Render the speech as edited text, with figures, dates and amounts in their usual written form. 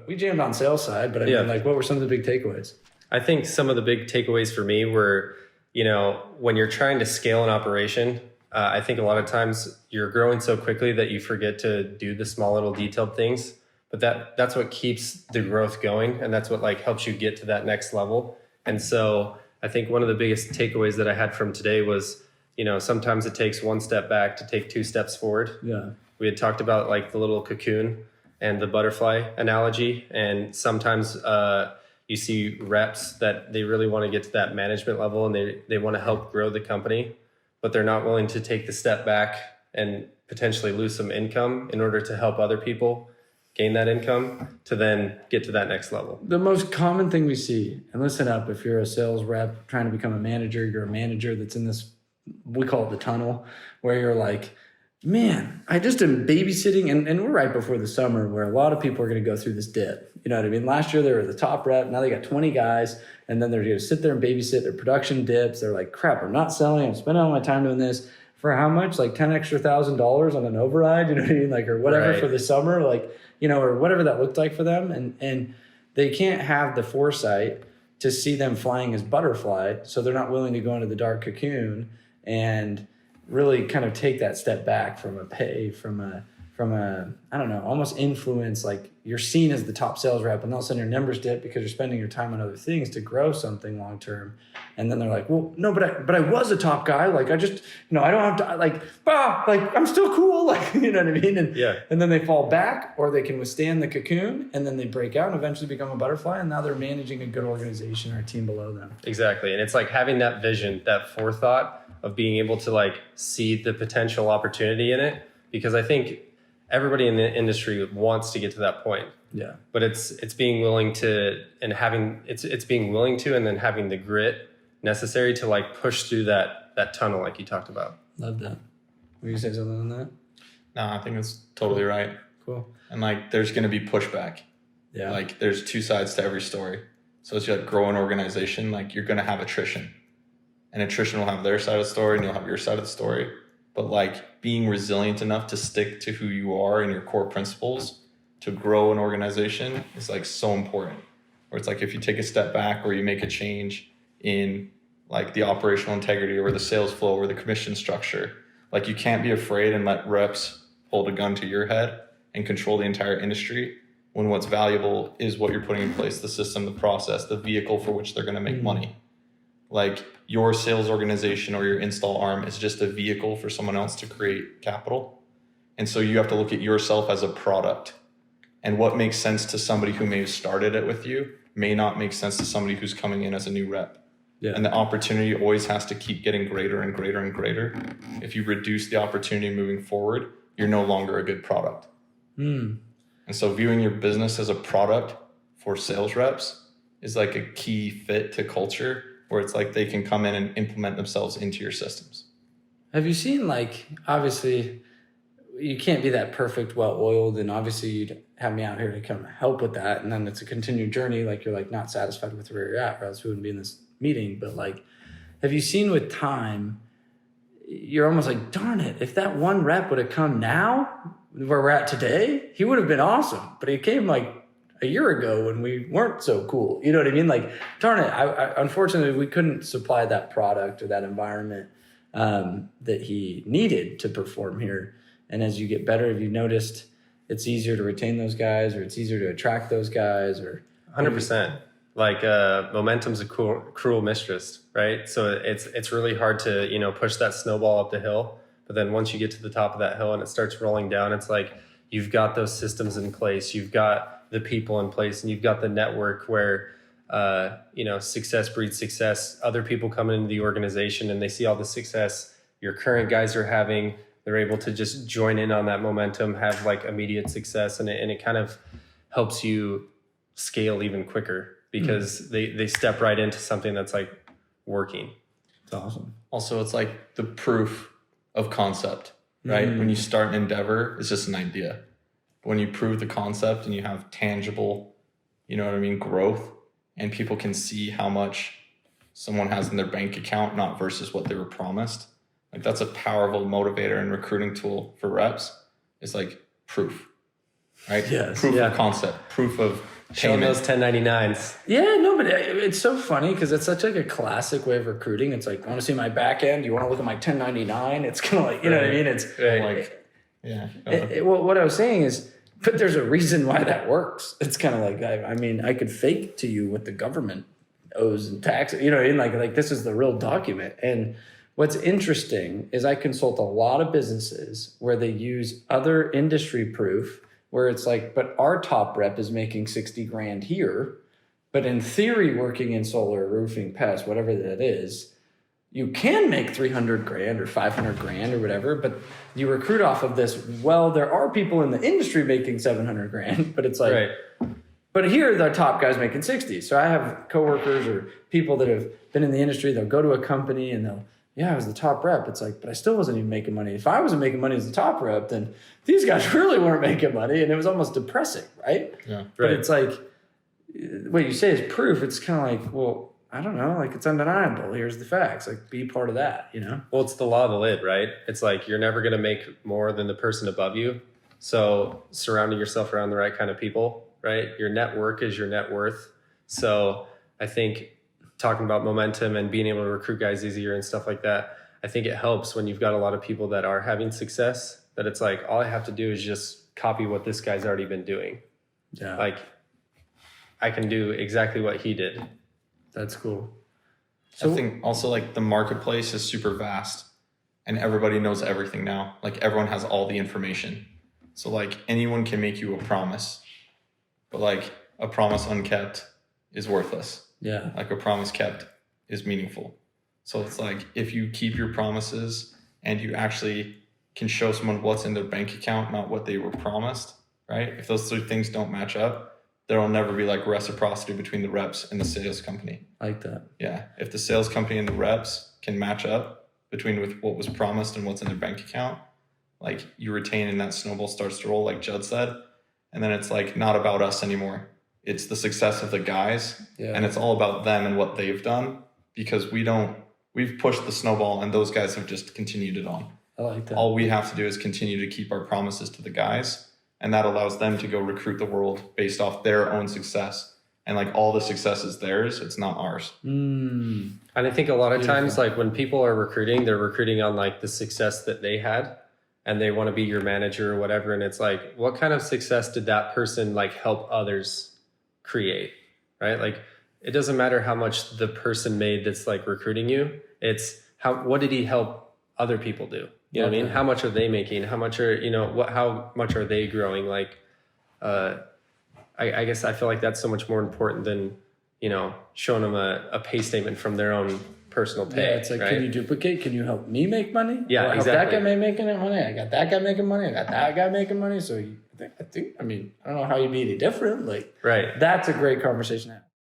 We jammed on sales side, but I mean, like, what were some of the big takeaways? I think some of the big takeaways for me were, when you're trying to scale an operation, I think a lot of times you're growing so quickly that you forget to do the small little detailed things. But that's what keeps the growth going, and that's what like helps you get to that next level. And so I think one of the biggest takeaways that I had from today was, sometimes it takes one step back to take two steps forward. Yeah. We had talked about like the little cocoon and the butterfly analogy, and sometimes you see reps that they really want to get to that management level and they want to help grow the company, but they're not willing to take the step back and potentially lose some income in order to help other people gain that income to then get to that next level. The most common thing we see, and listen up, if you're a sales rep trying to become a manager, you're a manager that's in this, we call it the tunnel, where you're like, man, I just am babysitting, and we're right before the summer where a lot of people are going to go through this dip. You know what I mean? Last year they were the top rep, now they got 20 guys, and then they're going to sit there and babysit their production dips. They're like, crap, I'm not selling, I'm spending all my time doing this. For how much? Like $10,000 extra on an override, you know what I mean? Like, or whatever for the summer, like, or whatever that looked like for them. And they can't have the foresight to see them flying as butterfly. So they're not willing to go into the dark cocoon and really kind of take that step back from a pay, from a, I don't know, almost influence. Like you're seen as the top sales rep and all of a sudden your numbers dip because you're spending your time on other things to grow something long-term. And then they're like, well, no, but I was a top guy. Like I just, I don't have to like I'm still cool. Like, you know what I mean? And then they fall back, or they can withstand the cocoon and then they break out and eventually become a butterfly. And now they're managing a good organization or a team below them. Exactly. And it's like having that vision, that forethought of being able to like see the potential opportunity in it. Because I think everybody in the industry wants to get to that point. Yeah. But it's being willing to, and having, it's being willing to, and then having the grit necessary to like push through that tunnel like you talked about. Love that. Will you say something on that? No, I think that's totally right. Cool. And like, there's going to be pushback. Yeah. Like there's two sides to every story. So as you like grow an organization, like you're going to have attrition, and attrition will have their side of the story and you'll have your side of the story. But like being resilient enough to stick to who you are and your core principles to grow an organization is like so important. Where it's like if you take a step back or you make a change in like the operational integrity or the sales flow or the commission structure, like you can't be afraid and let reps hold a gun to your head and control the entire industry when what's valuable is what you're putting in place, the system, the process, the vehicle for which they're going to make money. Like your sales organization or your install arm is just a vehicle for someone else to create capital. And so you have to look at yourself as a product, and what makes sense to somebody who may have started it with you may not make sense to somebody who's coming in as a new rep. Yeah. And the opportunity always has to keep getting greater and greater and greater. If you reduce the opportunity moving forward, you're no longer a good product. And so viewing your business as a product for sales reps is like a key fit to culture, where it's like they can come in and implement themselves into your systems. Have you seen, like, obviously you can't be that perfect, well-oiled, and obviously you'd have me out here to come help with that, and then it's a continued journey, like you're like not satisfied with where you're at, or else we wouldn't be in this meeting. But like, have you seen with time, you're almost like, darn it, if that one rep would have come now where we're at today, he would have been awesome. But he came like a year ago when we weren't so cool. You know what I mean? Like, darn it, I unfortunately, we couldn't supply that product or that environment that he needed to perform here. And as you get better, have you noticed it's easier to retain those guys, or it's easier to attract those guys? Or 100%. Like momentum's a cruel mistress, right? So it's really hard to push that snowball up the hill. But then once you get to the top of that hill and it starts rolling down, it's like you've got those systems in place, you've got the people in place, and you've got the network where success breeds success. Other people come into the organization and they see all the success your current guys are having. They're able to just join in on that momentum, have like immediate success, and it kind of helps you scale even quicker because they step right into something that's like working. It's awesome. Also, it's like the proof of concept, right? When you start an endeavor, it's just an idea. When you prove the concept and you have tangible, growth, and people can see how much someone has in their bank account, not versus what they were promised. Like that's a powerful motivator and recruiting tool for reps. It's like proof. right? Yes, Proof yeah. of concept, proof of Showing payment. those 1099s. Yeah, no, but it's so funny because it's such like a classic way of recruiting. It's like, want to see my back end? You want to look at my 1099? It's kind of like, you know what I mean? It's Right. Like, yeah. well, what I was saying is, but there's a reason why that works. It's kind of like, I mean, I could fake to you what the government owes in taxes, you know, in like this is the real document. And what's interesting is I consult a lot of businesses where they use other industry proof where it's like, but our top rep is making 60 grand here. But in theory, working in solar, roofing, pest, whatever that is, you can make 300 grand or 500 grand or whatever, but you recruit off of this. Well, there are people in the industry making 700 grand, but it's like, Right. but here the top guy's making 60. So I have coworkers or people that have been in the industry, they'll go to a company and they'll, yeah, I was the top rep. It's like, but I still wasn't even making money. If I wasn't making money as the top rep, then these guys really weren't making money. And it was almost depressing, right? Yeah. But Right. it's like, what you say is proof. It's kind of like, well, I don't know, like it's undeniable. Here's the facts. Like be part of that, you know? Well, it's the law of the lid, right? It's like you're never going to make more than the person above you. So surrounding yourself around the right kind of people, right? Your network is your net worth. So I think talking about momentum and being able to recruit guys easier and stuff like that, I think it helps when you've got a lot of people that are having success, that it's like, all I have to do is just copy what this guy's already been doing. Yeah. Like I can do exactly what he did. That's cool. I think also like the marketplace is super vast and everybody knows everything now. Like everyone has all the information. So like anyone can make you a promise, but like a promise unkept is worthless. Yeah. Like a promise kept is meaningful. So it's like if you keep your promises and you actually can show someone what's in their bank account, not what they were promised, right? If those three things don't match up, there will never be like reciprocity between the reps and the sales company. I like that. Yeah. If the sales company and the reps can match up between with what was promised and what's in their bank account, like you retain and that snowball starts to roll, like Judd said. And then it's like not about us anymore. It's the success of the guys. Yeah. And it's all about them and what they've done because we've pushed the snowball and those guys have just continued it on. I like that. All we have to do is continue to keep our promises to the guys. And that allows them to go recruit the world based off their own success. And like all the success is theirs. It's not ours. Mm. And I think a lot of Beautiful. times, like when people are recruiting, they're recruiting on like the success that they had and they want to be your manager or whatever. And it's like, what kind of success did that person like help others create? Right? Like it doesn't matter how much the person made that's like recruiting you. It's what did he help other people do? You know what I mean? How much are they making? How much are, how much are they growing? Like, I guess I feel like that's so much more important than, showing them a pay statement from their own personal pay. Yeah, it's like, right? can you duplicate? Can you help me make money? Yeah, Or help exactly. that guy making money. I got that guy making money. I got that guy making money. So I don't know how you'd be any different. Like, Right. that's a great conversation to have.